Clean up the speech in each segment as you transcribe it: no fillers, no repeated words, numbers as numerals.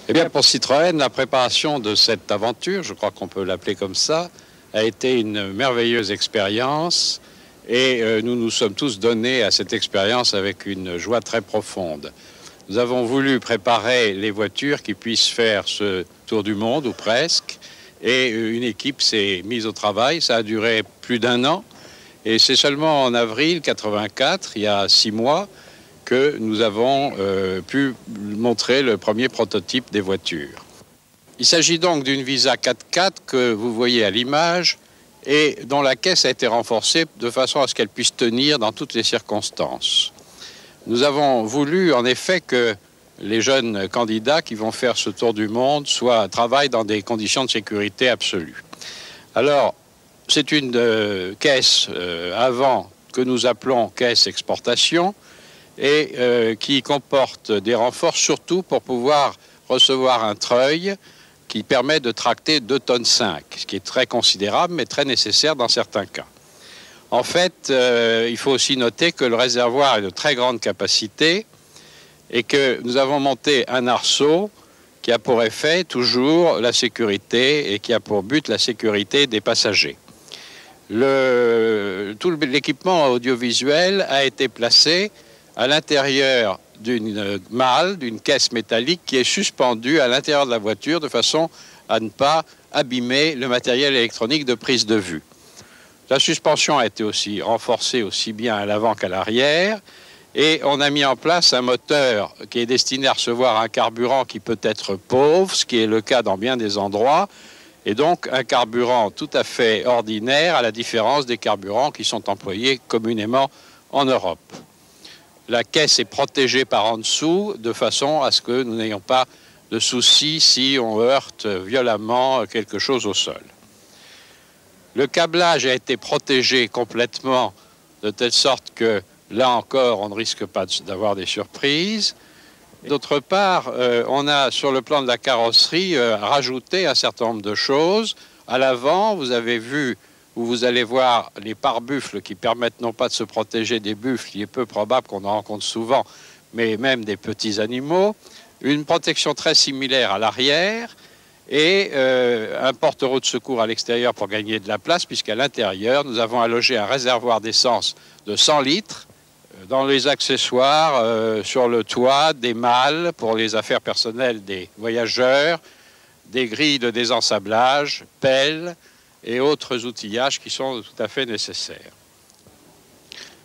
Eh bien, pour Citroën, la préparation de cette aventure, je crois qu'on peut l'appeler comme ça, a été une merveilleuse expérience et nous nous sommes tous donnés à cette expérience avec une joie très profonde. Nous avons voulu préparer les voitures qui puissent faire ce tour du monde, ou presque, et une équipe s'est mise au travail. Ça a duré plus d'un an et c'est seulement en avril 84, il y a 6 mois, que nous avons pu montrer le premier prototype des voitures. Il s'agit donc d'une Visa 4x4 que vous voyez à l'image et dont la caisse a été renforcée de façon à ce qu'elle puisse tenir dans toutes les circonstances. Nous avons voulu en effet que les jeunes candidats qui vont faire ce tour du monde travaillent dans des conditions de sécurité absolues. Alors, c'est une caisse avant que nous appelons caisse exportation et qui comporte des renforts surtout pour pouvoir recevoir un treuil qui permet de tracter 2,5 tonnes, ce qui est très considérable mais très nécessaire dans certains cas. En fait, il faut aussi noter que le réservoir est de très grande capacité et que nous avons monté un arceau qui a pour effet toujours la sécurité et qui a pour but la sécurité des passagers. Tout l'équipement audiovisuel a été placé à l'intérieur d'une malle, d'une caisse métallique qui est suspendue à l'intérieur de la voiture de façon à ne pas abîmer le matériel électronique de prise de vue. La suspension a été aussi renforcée aussi bien à l'avant qu'à l'arrière et on a mis en place un moteur qui est destiné à recevoir un carburant qui peut être pauvre, ce qui est le cas dans bien des endroits, et donc un carburant tout à fait ordinaire à la différence des carburants qui sont employés communément en Europe. La caisse est protégée par en dessous de façon à ce que nous n'ayons pas de soucis si on heurte violemment quelque chose au sol. Le câblage a été protégé complètement de telle sorte que là encore on ne risque pas d'avoir des surprises. D'autre part, on a sur le plan de la carrosserie rajouté un certain nombre de choses. À l'avant, vous avez vu où vous allez voir les pare-buffles qui permettent non pas de se protéger des buffles, il est peu probable qu'on en rencontre souvent, mais même des petits animaux, une protection très similaire à l'arrière et un porte-roue de secours à l'extérieur pour gagner de la place, puisqu'à l'intérieur, nous avons allogé un réservoir d'essence de 100 litres, dans les accessoires, sur le toit, des malles pour les affaires personnelles des voyageurs, des grilles de désensablage, pelles, et autres outillages qui sont tout à fait nécessaires.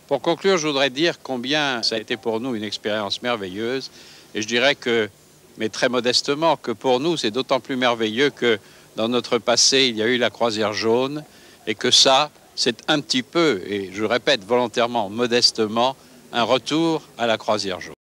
Pour conclure, je voudrais dire combien ça a été pour nous une expérience merveilleuse et je dirais que, mais très modestement, que pour nous c'est d'autant plus merveilleux que dans notre passé il y a eu la croisière jaune et que ça c'est un petit peu, et je répète volontairement, modestement, un retour à la croisière jaune.